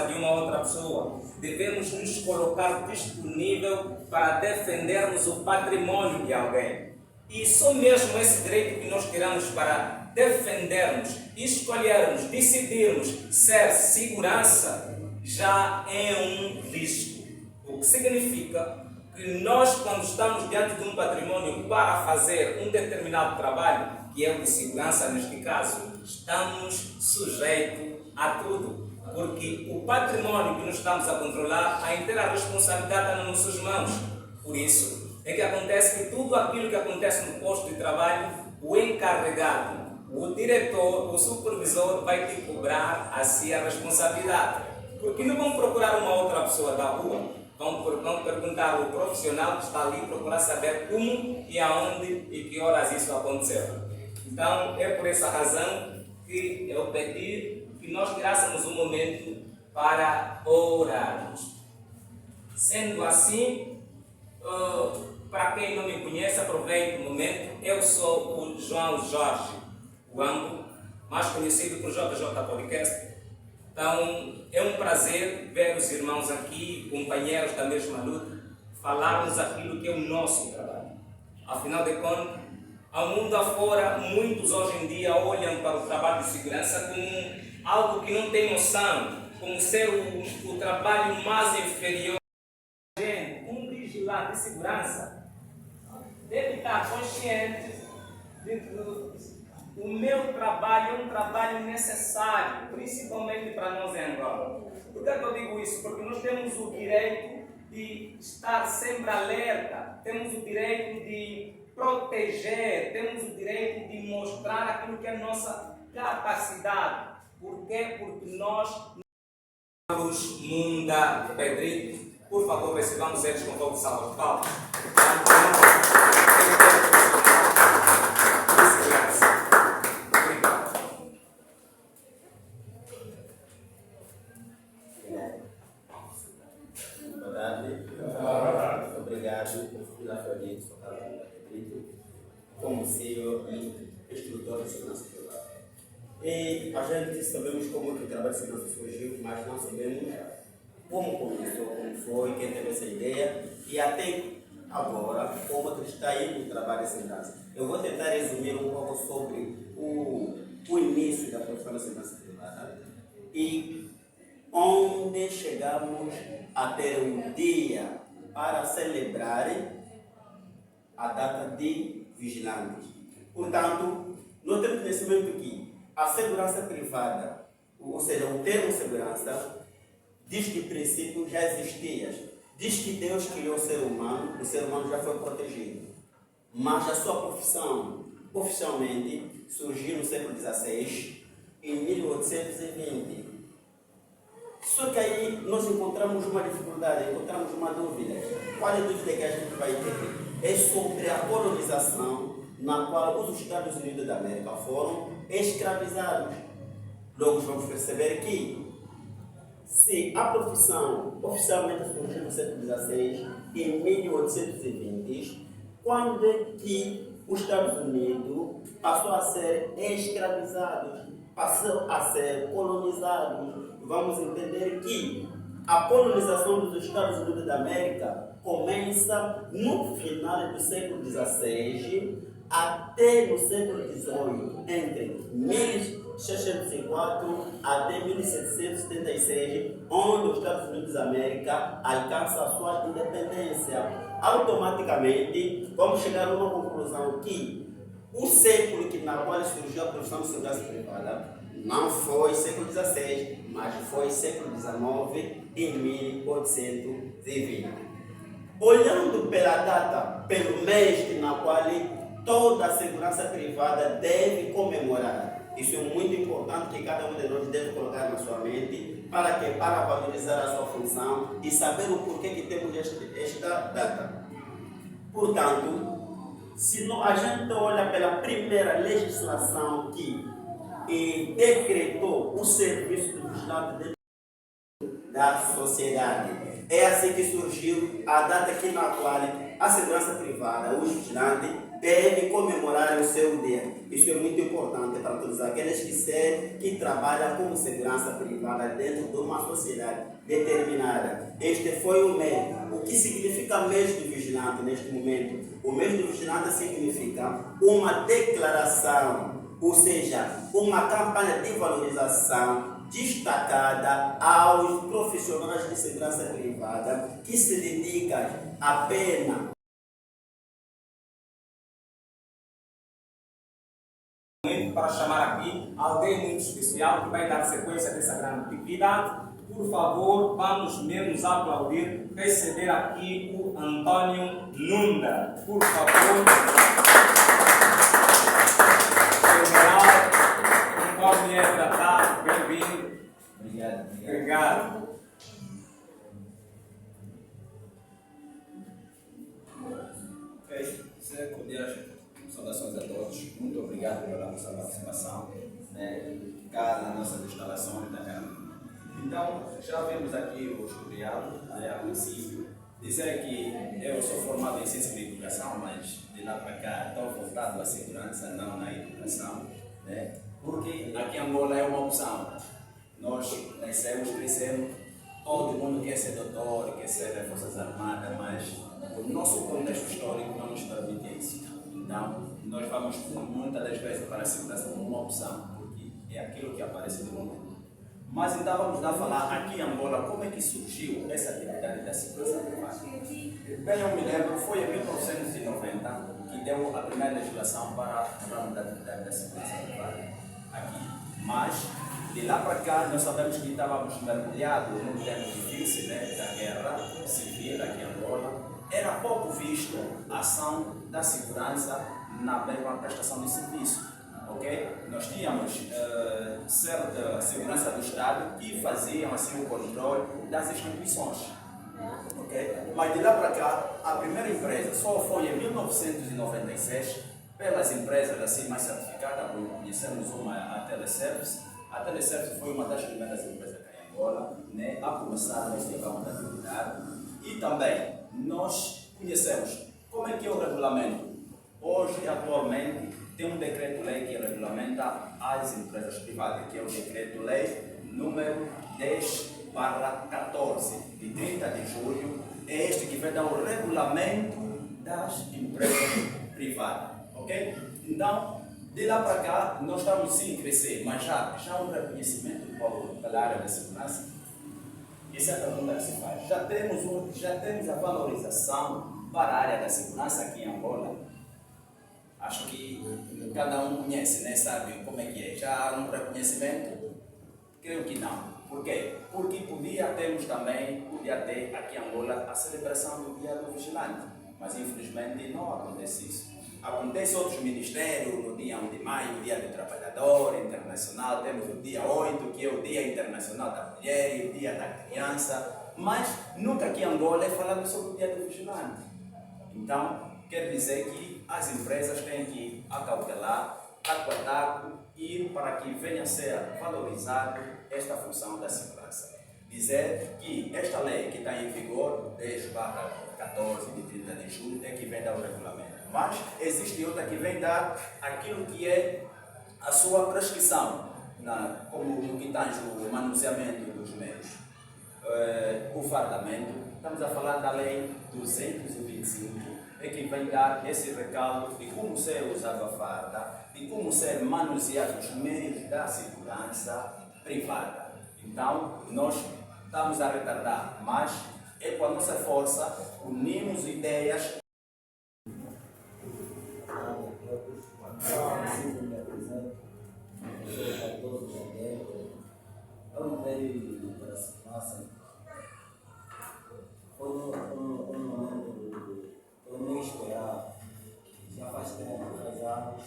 segurança de uma outra pessoa. Devemos nos colocar disponível para defendermos o patrimônio de alguém. E só mesmo esse direito que nós tiramos para defendermos, escolhermos, decidirmos ser segurança, já é um risco. O que significa que nós, quando estamos diante de um patrimônio para fazer um determinado trabalho, que é o de segurança neste caso, estamos sujeitos a tudo. Porque o patrimônio que nós estamos a controlar, a inteira responsabilidade está nas nossas mãos. Por isso, é que acontece que tudo aquilo que acontece no posto de trabalho, o encarregado, o diretor, o supervisor vai te cobrar a si a responsabilidade. Porque não vão procurar uma outra pessoa da rua, vão perguntar ao profissional que está ali, procurar saber como e aonde e que horas isso aconteceu. Então, é por essa razão que eu pedi que nós tirássemos um momento para orarmos. Sendo assim, para quem não me conhece, aproveito o momento. Eu sou o João Jorge Wambo, mais conhecido por JJ Podcast. Então, é um prazer ver os irmãos aqui, companheiros da mesma luta, falarmos aquilo que é o nosso trabalho. Afinal de contas, ao mundo afora, muitos hoje em dia olham para o trabalho de segurança como algo que não tem noção, como ser o trabalho mais inferior. Um vigilante de segurança deve estar consciente de que o meu trabalho é um trabalho necessário, principalmente para nós em Angola. Por que eu digo isso? Porque nós temos o direito de estar sempre alerta, temos o direito de proteger, temos o direito de mostrar aquilo que é a nossa capacidade. Por quê? Porque nós somos Munda Pedrito. Por favor, recebamos eles com todo salve de palmas. Obrigado pela frente como CEO e instrutor de segurança privada. E a gente sabemos como que o trabalho de segurança surgiu, mas não sabemos como começou, como foi, quem teve essa ideia e até agora como que está aí o trabalho de segurança. Eu vou tentar resumir um pouco sobre o início da profissão de segurança privada e onde chegamos a ter um dia para celebrar a data de vigilantes. Portanto, nós temos conhecimento que a segurança privada, ou seja, o termo segurança, diz que princípio já existia. Diz que Deus criou o ser humano já foi protegido. Mas a sua profissão, oficialmente, surgiu no século XVI, em 1820. Só que aí nós encontramos uma dificuldade, encontramos uma dúvida. Qual é a dúvida que a gente vai ter? É sobre a colonização na qual os Estados Unidos da América foram escravizados. Logo vamos perceber que se a profissão oficialmente surgiu no século XVI, em 1820, quando é que os Estados Unidos passou a ser escravizados, passou a ser colonizados, vamos entender que a colonização dos Estados Unidos da América começa no final do século XVI até no século XVIII, entre 1604 até 1776, onde os Estados Unidos da América alcançam a sua independência. Automaticamente, vamos chegar a uma conclusão que o século na qual surgiu a profissão de segurança privada não foi século XVI, mas foi século XIX, em 1820. Olhando pela data, pelo mês na qual toda a segurança privada deve comemorar. Isso é muito importante que cada um de nós deve colocar na sua mente para valorizar a sua função e saber o porquê que temos esta data. Portanto, se a gente olha pela primeira legislação que decretou o serviço do vigilante da sociedade, É assim que surgiu a data aqui na qual a segurança privada, os vigilantes, devem comemorar o seu dia. Isso é muito importante para todos aqueles que trabalham com segurança privada dentro de uma sociedade determinada. Este foi o mês. O que significa mês do vigilante neste momento? O mês do vigilante significa uma declaração, ou seja, uma campanha de valorização destacada aos profissionais de segurança privada que se dedicam apenas para chamar aqui alguém muito especial que vai dar sequência dessa grande atividade. Por favor, vamos menos aplaudir, receber aqui o Antônio Nunda. Por favor. General, conforme é tratado, bem-vindo. Obrigado. Cordiais saudações a todos. Muito obrigado pela vossa participação cá na nossa instalação da Câmara. Então, já vimos aqui o historial, a princípio, dizer que eu sou formado em ciência de educação, mas de lá para cá estou voltado à segurança, não na educação, porque aqui em Angola é uma opção. Nós nascemos, crescemos, todo mundo quer ser doutor, quer ser das Forças Armadas, mas o nosso contexto histórico não nos permite isso. Então, nós vamos muitas das vezes para a segurança como uma opção, porque é aquilo que aparece no momento. Mas então vamos lá falar aqui em Angola como é que surgiu essa atividade da segurança privada. Bem, eu me lembro, foi em 1990 que deu a primeira legislação para o ramo da atividade da segurança privada aqui. Mas, de lá para cá, nós sabemos que estávamos mergulhados num tempo difícil, da guerra civil aqui em Angola. Era pouco visto a ação da segurança na mesma prestação de serviço. Okay? Nós tínhamos certa segurança do Estado que faziam assim, o controle das instituições. Okay? Mas de lá para cá, a primeira empresa só foi em 1996, pelas empresas assim, mais certificadas, conhecemos uma, a Teleservice. A Teleservice foi uma das primeiras empresas aqui em Angola a começar neste ramo da atividade. E também nós conhecemos como é que é o regulamento. Hoje, atualmente, tem um decreto-lei que regulamenta as empresas privadas, que é o decreto-lei número 10/14, de 30 de julho. É este que vai dar o regulamento das empresas privadas. Ok? Então, de lá para cá, nós estamos sim a crescer, mas já um reconhecimento pela área da segurança. Essa é a pergunta que se faz. Já temos a valorização para a área da segurança aqui em Angola. Acho que cada um conhece, sabe como é que é. Já há um reconhecimento? Creio que não. Por quê? Porque podia ter aqui em Angola a celebração do Dia do Vigilante, mas infelizmente não acontece isso. Acontece outros ministérios, no dia 1 de maio, o Dia do Trabalhador Internacional, temos o dia 8, que é o Dia Internacional da Mulher e o Dia da Criança, mas nunca aqui em Angola é falado sobre o Dia do Vigilante. Então, quer dizer que as empresas têm que acautelar, taco a taco, e para que venha a ser valorizado esta função da segurança. Dizer que esta lei que está em vigor, 10/14 de 30 de julho, é que vem dar o regulamento. Mas existe outra que vem dar aquilo que é a sua prescrição, como no que tange o manuseamento dos meios. O fardamento, estamos a falar da lei 225, é que vem dar esse recado de como ser usado a farda, de como ser manuseado os meios da segurança privada. Então, nós estamos a retardar, mas é com a nossa força, unimos ideias. Eu entrei para a segurança, foi um momento que eu nem esperava, já faz tempo, faz anos,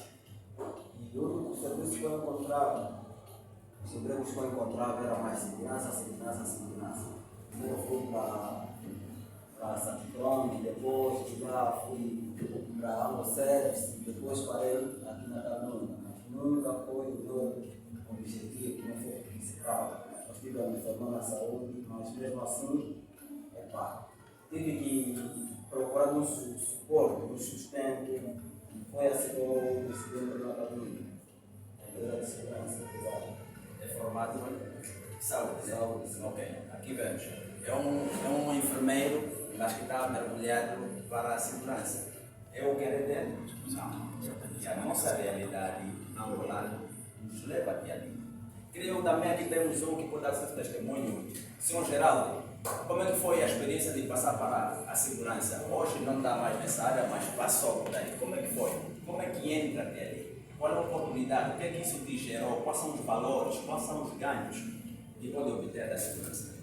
e o serviço que eu encontrava, os empregos que eu encontrava era mais segurança. Primeiro fui para Santicrone, depois de lá fui para Ango Service, depois parei aqui na Canuna, mas nunca foi o meu objetivo, não foi o principal. Eu estive a me formar na saúde, mas mesmo assim pá, tive que procurar um suporte, um sustento. Foi assim que eu decidi entrar na família. Empresa de segurança privada. É formado em saúde. Saúde. Ok, aqui vemos. É um enfermeiro, mas que está mergulhado para a segurança. É o que ele tem? Não. E a nossa realidade angolana nos leva até ali. Creio também que temos um que pode dar seu testemunho. Senhor Geraldo, como é que foi a experiência de passar para a segurança? Hoje não está mais nessa área, mas passou por aí. Como é que foi? Como é que entra até ali? Qual é a oportunidade? O que é que isso te gerou? Quais são os valores? Quais são os ganhos que pode obter da segurança?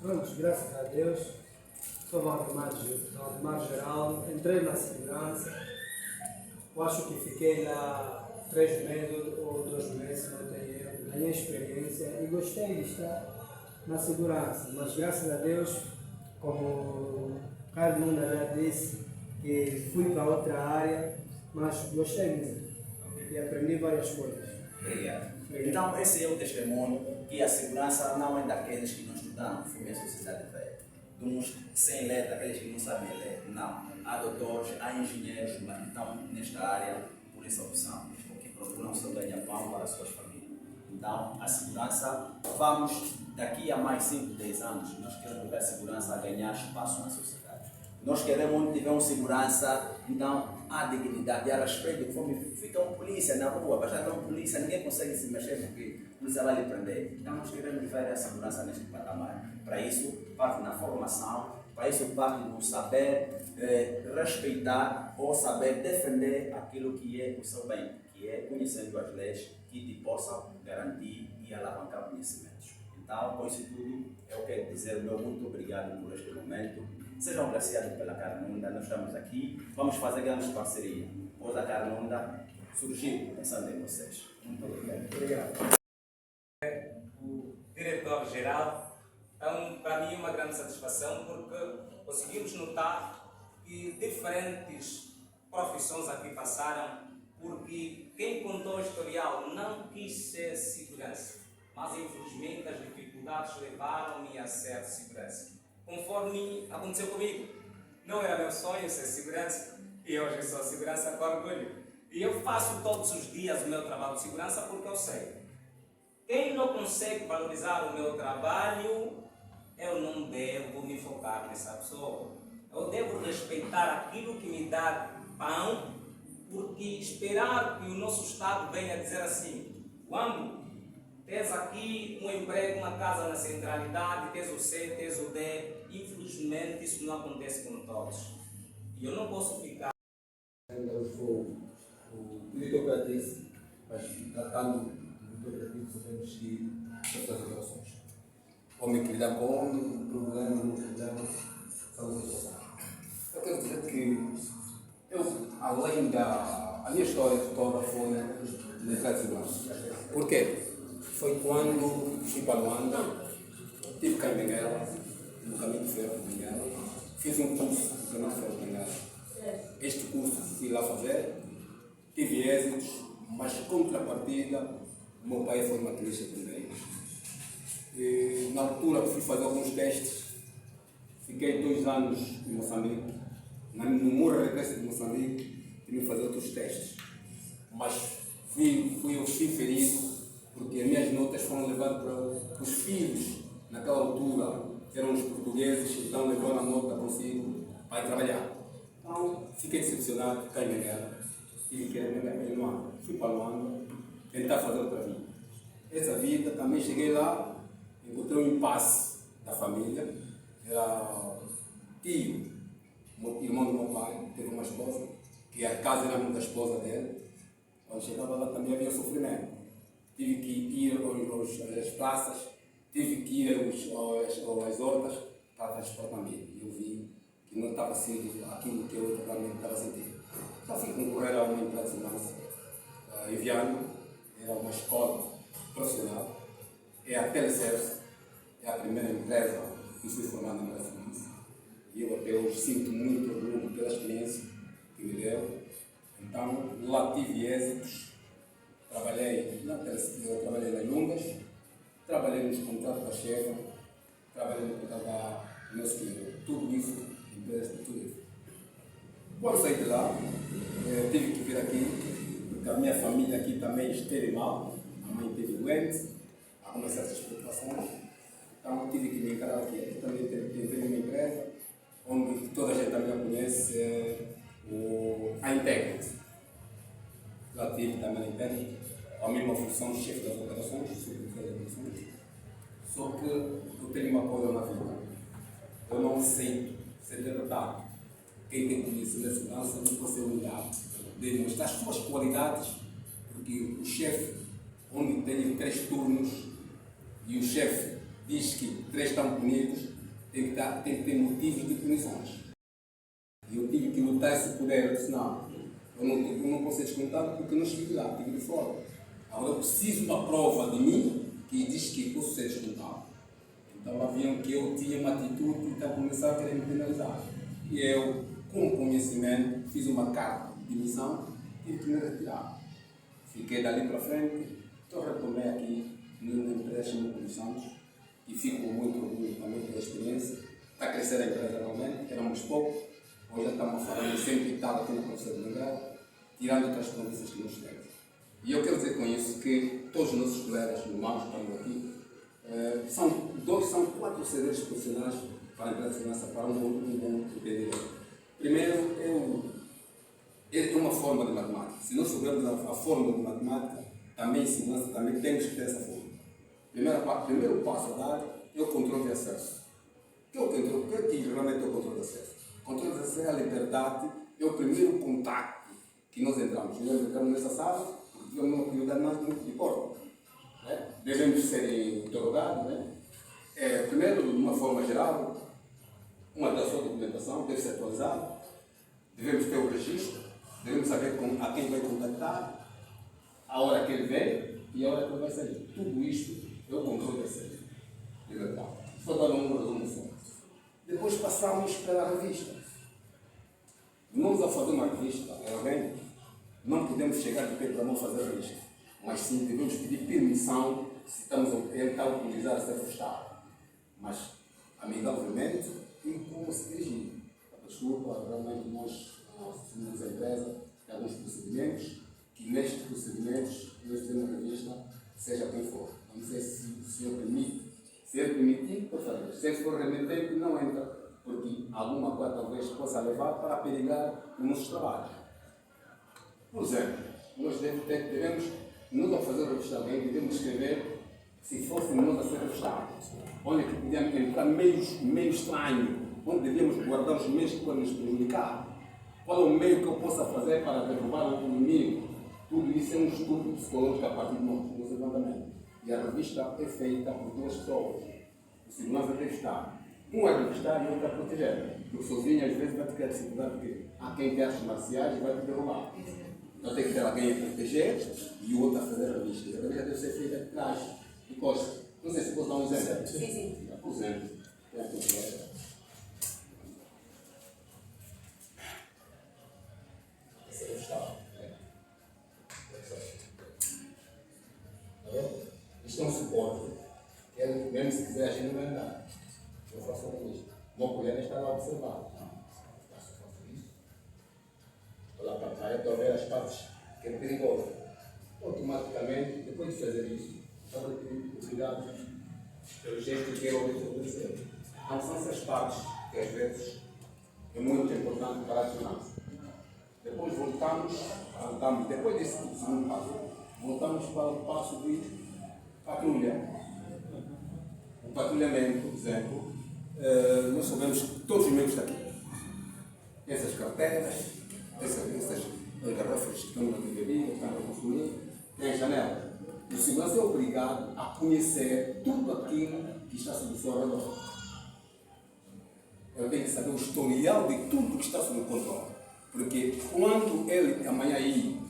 Pronto, graças a Deus, sou Valdemar Geraldo, entrei na segurança, eu acho que fiquei lá 3 meses ou 2 meses, não tenho erro, ganhei experiência e gostei de estar na segurança, mas graças a Deus, como o Carlos Lunda já disse, que fui para outra área, mas gostei muito e aprendi várias coisas. Obrigado. Então, esse é o testemunho que a segurança não é daqueles que não estudam, foi a sociedade velha. De uns sem letra, aqueles que não sabem ler. Não. Há doutores, há engenheiros, mas que estão nesta área por essa opção, porque procuram o seu ganha-pão para as suas famílias. Então, a segurança, vamos, daqui a mais 5, 10 anos, nós queremos ver a segurança a ganhar espaço na sociedade. Nós queremos onde tiver uma segurança, então há dignidade, há respeito. Fica um polícia na rua, basta ter um polícia, ninguém consegue se mexer porque a polícia vai lhe prender. Então nós queremos ver a segurança neste patamar. Para isso, parte na formação, para isso, parte no saber respeitar ou saber defender aquilo que é o seu bem, que é conhecendo as leis que te possam garantir e alavancar conhecimentos. Então, com isso tudo, eu quero dizer meu muito obrigado por este momento. Sejam agraciados pela Carnunda, nós estamos aqui, vamos fazer grandes parcerias. Pois a Carnunda surgiu pensando em vocês. Muito obrigado. Obrigado. O diretor-geral, para mim é uma grande satisfação porque conseguimos notar que diferentes profissões aqui passaram, porque quem contou o historial não quis ser segurança, mas infelizmente as dificuldades levaram-me a ser segurança. Conforme aconteceu comigo, não era meu sonho ser segurança e hoje sou segurança com orgulho. E eu faço todos os dias o meu trabalho de segurança porque eu sei. Quem não consegue valorizar o meu trabalho, eu não devo me focar nessa pessoa. Eu devo respeitar aquilo que me dá pão, porque esperar que o nosso Estado venha dizer assim: quando tens aqui um emprego, uma casa na centralidade, tens o C, tens o D. Infelizmente, isso não acontece com todos. E eu não posso ficar. Ainda sou o diretor operativos, mas tratando do diretor operativo, sabemos que todas as operações. Homem que lidar com homem, problema, não problema, são as situações. Eu quero dizer que eu, além a minha história de fotógrafo foi na Estrada de Segurança. Porquê? Foi quando fui para Luanda, estive cá em Benguela, no Caminho de Ferro de Benguela, fiz um curso no Caminho de Ferro de Benguela. Este curso fui lá fazer, tive êxitos, mas contrapartida, o meu pai foi maquinista também. E, na altura fui fazer alguns testes, fiquei 2 anos em Moçambique, no Moura Regresso de Moçambique, tive que fazer outros testes. Mas fui eu ferido, porque as minhas notas foram levadas para os filhos, naquela altura, que eram os portugueses, então levaram a nota consigo para ir trabalhar. Então, fiquei decepcionado, fiquei em guerra, tive que ir em Luanda. Fui para Luanda, tentar fazer outra vida. Essa vida, também cheguei lá, encontrei um impasse da família, era tio, irmão do meu pai, teve uma esposa, que a casa era muito da esposa dele. Quando chegava lá também havia sofrimento. Tive que ir às praças, tive que ir às hortas para transportar a família. Eu vi que não estava sendo aquilo que eu realmente estava sentindo. Então fui concorrer a uma empresa de segurança, Eviano, era uma escola profissional, é a Teleservice, é a primeira empresa que fui formado na área de segurança. E eu até hoje sinto muito orgulho pela experiência que me deu. Então lá tive êxitos, trabalhei nas Lungas, trabalhei nos contratos da Chevron, trabalhei no contrato nosso cliente. Tudo isso, empresa, tudo isso. Quando saí de lá, tive que vir aqui, porque a minha família aqui também esteve mal, a mãe esteve doente, há uma certas preocupações, então tive que me encarar aqui. Aqui também tenho uma empresa, onde toda a gente também conhece, a Integrity. Lá tive também a Integrity, a mesma função de chefe das operações, só que eu tenho uma coisa na vida, eu não aceito ser derrotado. Quem tem conhecimento de segurança não pode ser humilhado, deve mostrar as suas qualidades, porque o chefe, onde tem 3 turnos e o chefe diz que 3 estão punidos, tem que ter motivos de punições. E eu tive que lutar esse poder, eu disse não, eu não posso ser descontado porque não estive lá, estive de fora. Agora eu preciso de uma prova de mim que diz que posso ser descontado. Então haviam que eu tinha uma atitude, então começaram a querer me penalizar. E eu, com conhecimento, fiz uma carta de demissão e tive que me retirar. Fiquei dali para frente, estou retomei aqui numa empresa chamada Santos e fico com muito orgulho também pela experiência. Está a crescer a empresa realmente, éramos poucos, hoje já estamos falando sempre estar aqui na Conselho de Angra, tirando outras províncias que nós temos. E eu quero dizer com isso que todos os nossos colegas irmãos que estão aqui são 4 servidores profissionais para a empresa de segurança, para um bom entendedor. Primeiro, é uma forma de matemática. Se nós soubermos a forma de matemática, também em segurança, também temos que ter essa forma. Primeiro passo a dar é o controle de acesso. O que realmente é o controle de acesso? O controle de acesso é a liberdade, é o primeiro contato que nós entramos. Nós entramos nessa sala, porque tivemos uma prioridade mais de porta. Devemos ser interrogados. Primeiro, de uma forma geral, uma da sua documentação deve ser atualizada, devemos ter o registro, devemos saber a quem vai contactar, a hora que ele vem e a hora que ele vai sair. Tudo isto é o controle de acesso. Liberdade. Só dar um resumo só. Depois passamos pela revista. Vamos a fazer uma revista, alguém? Não podemos chegar de pé para não fazer a revista, mas sim devemos pedir permissão se estamos a tentar utilizar certo estado. Mas, amigavelmente, e como se dirigir. Desculpa, realmente nós temos a empresa de alguns procedimentos, que nestes procedimentos nós temos a revista, seja quem for. Não sei se o senhor permite. Se ele permitir, por favor. Se ele for remetente, não entra, porque alguma coisa talvez possa levar para perigar os nossos trabalhos. Por exemplo, nós devemos, não a fazer o revista alguém, devemos escrever se fôssemos nós a ser revistados. Olha que podíamos entrar meio estranho, onde devíamos guardar os meios que podem nos prejudicar. Qual é o meio que eu possa fazer para derrubar o inimigo? Tudo isso é um estudo psicológico a partir do nosso levantamento. E a revista é feita por 2 pessoas. O segurança deve estar. Um a revistar e o outro a proteger. Porque sozinho às vezes vai ter dificuldade, porque há quem tem artes marciais e vai te derrubar. Então tem que ter alguém a proteger e o outro a fazer a revista. E a revista deve ser feita de trás e costas. Não sei se posso dar um exemplo. Sim. Por exemplo, essa revista. Isto é um suporte. Mesmo se quiser, a gente não vai andar. Eu faço com isto. O meu colega está lá a observar. Faço isso. Estou lá para trás, estou a ver as partes que é perigoso. Automaticamente, depois de fazer isso, estava a pedir obrigado pelo gesto que eu obedecer. Então são essas partes que às vezes é muito importante para a segurança. Depois voltamos, depois desse segundo passo, voltamos para o passo de patrulha. O patrulhamento, por exemplo, nós sabemos que todos os membros daqui, essas carteiras, essas garrafas que estão na livraria, que estão a consumir, tem a janela. O segurança é obrigado a conhecer tudo aquilo que está sob o seu redor. Ele tem que saber o historial de tudo que está sob o controle. Porque quando ele amanhã ir,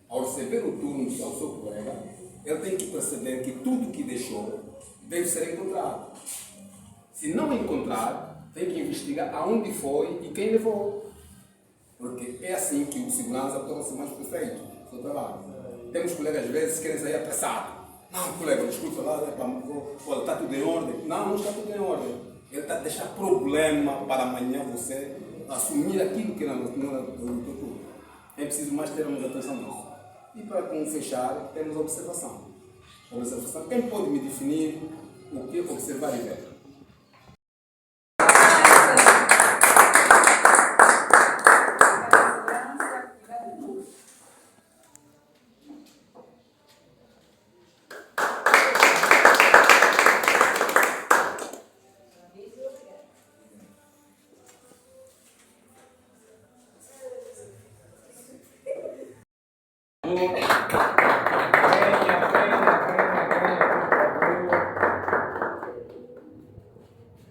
ao receber o turno ao seu colega, ele tem que perceber que tudo que deixou deve ser encontrado. Se não encontrar, tem que investigar aonde foi e quem levou. Porque é assim que o segurança torna-se mais perfeito no seu trabalho. Temos colegas às vezes que querem sair apressados. Não, colega, desculpa lá, olha, está tudo em ordem. Não está tudo em ordem. Ele está a deixar problema para amanhã você assumir aquilo que não é do futuro. É preciso mais termos atenção nisso. E para como fechar, temos a observação. A observação. Quem pode me definir o que observar e ver?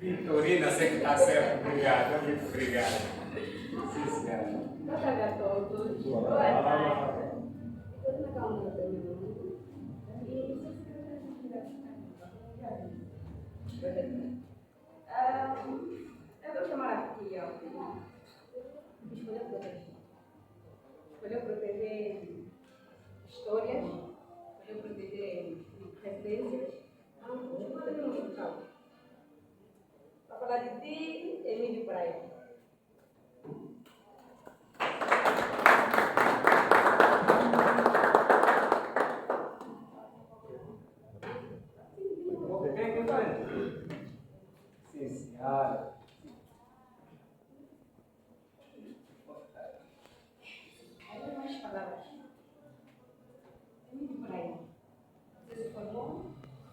Vitorina, sei que está certo. Obrigado, muito obrigado. Sim, senhora. Boa tarde a todos. Boa tarde. Estou na calma da reunião. Eu vou chamar aqui ao escolheu proteger. Escolheu proteger histórias, escolheu proteger referências. Para falar de ti, Emílio Praia. Sim, senhora. Mais palavras. Emílio Praia. Você se formou,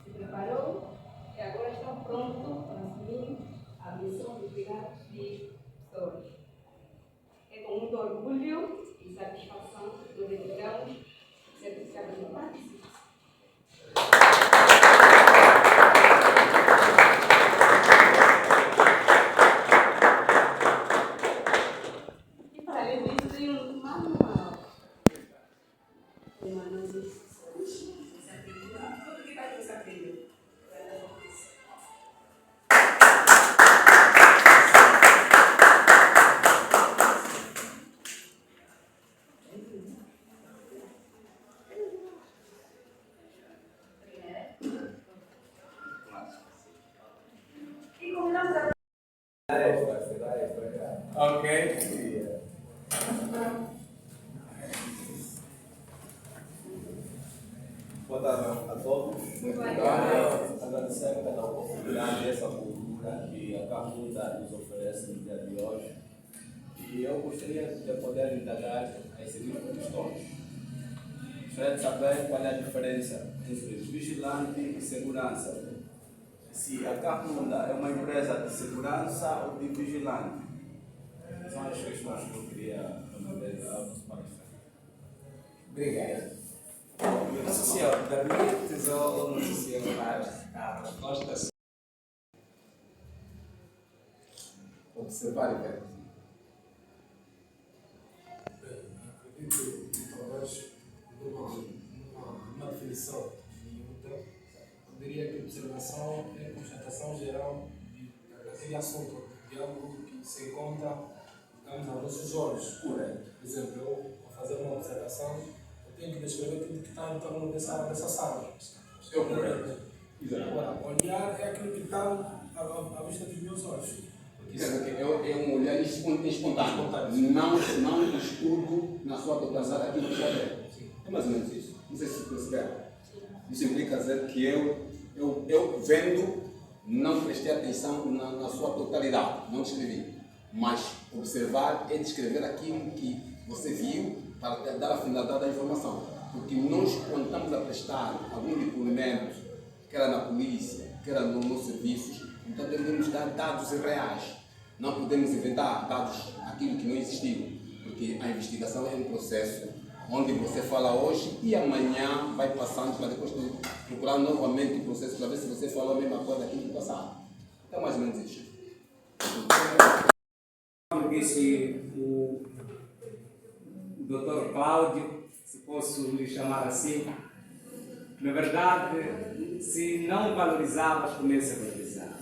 se preparou e agora está pronto para assumir a missão de cuidar de pessoas. É com muito orgulho e satisfação que nos entregamos o certificado de participação. E para além disso, tem um manual. Um manual de instruções. Tudo que vai você aprender. E combinamos a Ok. Boa tarde a todos. Muito obrigado. Agradecer pela oportunidade dessa cultura que a Camunda nos oferece no dia de hoje. E eu gostaria de poder indagar as seguintes questões. Gostaria de saber qual é a diferença entre vigilante e segurança. Se a Camunda é uma empresa de segurança ou de vigilante. São as questões que eu queria responder ao nosso palestrante. Obrigado. Não sei se eu permites ou não sei se eu faz a resposta. Observar e ver. Acredito que talvez numa definição de Newton, eu diria que observação é a constatação geral daquele assunto, de algo que se encontra, digamos, aos nossos olhos. Por exemplo, eu, ao fazer uma observação, eu tenho que descrever aquilo que está em torno dessa sala. Eu correto. Agora, olhar é aquilo que está à vista dos meus olhos. Quer dizer, é um olhar espontâneo. Não estudo na sua totalidade aquilo que já vê. É mais ou menos isso. Não sei se perceberam. Isso implica dizer que eu vendo, não prestei atenção na sua totalidade, não descrevi. Mas observar é descrever aquilo que você viu para dar a finalidade da informação. Porque nós, quando estamos a prestar algum depoimento, quer na polícia, quer nos serviços, então devemos dar dados reais. Não podemos inventar dados aquilo que não existiu. Porque a investigação é um processo onde você fala hoje e amanhã vai passando para depois procurar novamente o processo para ver se você falou a mesma coisa daquilo do passado. Então, mais ou menos isso. Como disse o Dr. Cláudio, se posso lhe chamar assim, na verdade, se não valorizá-las, comece a valorizar.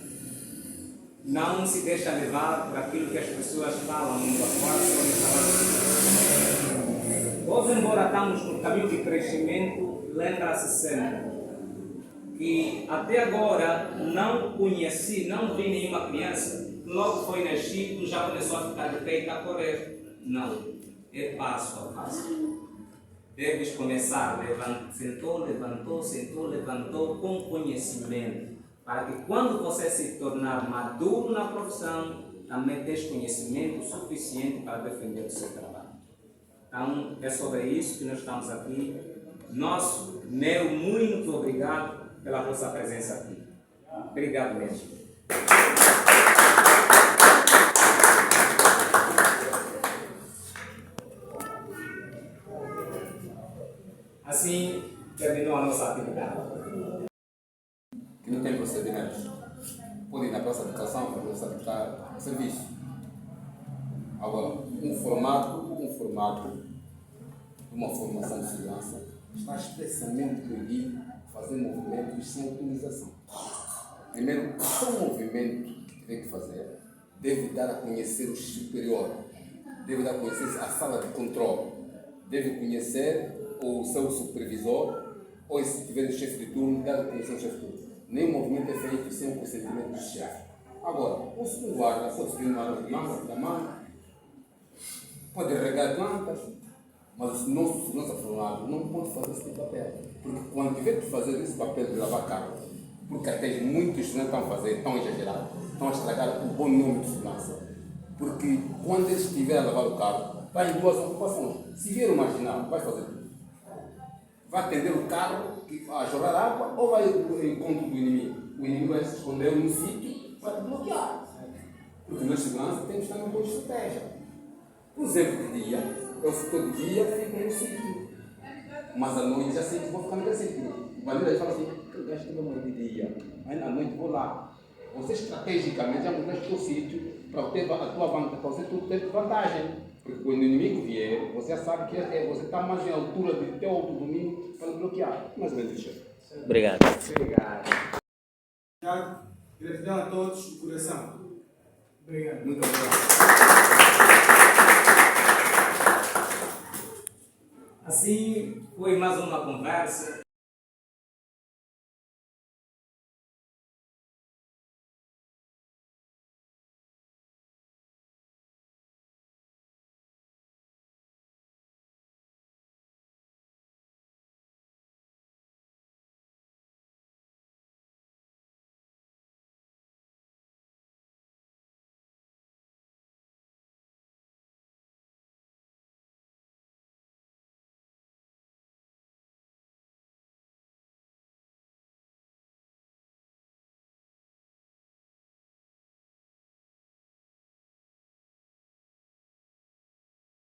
Não se deixa levar por aquilo que as pessoas falam muito afora. Nós, embora estamos no caminho de crescimento, lembra-se sempre E até agora não conheci, não vi nenhuma criança que logo foi nascido, já começou a ficar de pé e está a correr. Não. É passo a passo. Deves começar, sentou, levantou com conhecimento. Para que quando você se tornar maduro na profissão, também tenha conhecimento suficiente para defender o seu trabalho. Então, é sobre isso que nós estamos aqui. Nosso meu muito obrigado pela vossa presença aqui. Obrigado mesmo. Assim terminou a nossa atividade. Que não tem procedimentos. Pode ir na praça de educação para você adaptar o serviço. Agora, um formato de uma formação de segurança está expressamente proibido fazer movimentos sem autorização. Primeiro, todo movimento que tem que fazer deve dar a conhecer o superior, deve dar a conhecer a sala de controle, deve conhecer o seu supervisor, ou se tiver o chefe de turno, dar a conhecer o chefe de turno. Nenhum movimento é feito sem o consentimento do chefe. Agora, o segundo guarda pode subir uma manga da mão, pode regar plantas, mas o nosso segurança funcionário não pode fazer esse papel. Porque quando tiver que fazer esse papel de lavar carro, porque até muitos não estão a fazer, estão a exagerar, estão a estragar o bom nome de segurança. Porque quando ele estiver a lavar o carro, está em duas ocupações. Se vier o marginal, vai fazer tudo. Vai atender o carro a jorrar água ou vai ao encontro do inimigo? O inimigo vai se esconder no sítio, vai te bloquear. Porque nós segurança temos que estar numa boa estratégia. Por exemplo, de dia, eu todo dia fico no sítio. Mas à noite já sei que vou ficar no sítio. O bandido fala assim, eu gasto toda manhã de dia, mas à noite vou lá. Você estrategicamente já mudaste o teu sítio para ter a tua vantagem, para você ter vantagem. Porque quando o inimigo vier, você já sabe que você está mais em altura de teu outro domínio para bloquear. Mais ou menos isso. Obrigado. Obrigado. Gratidão a todos de coração. Obrigado. Muito obrigado. Assim, foi mais uma conversa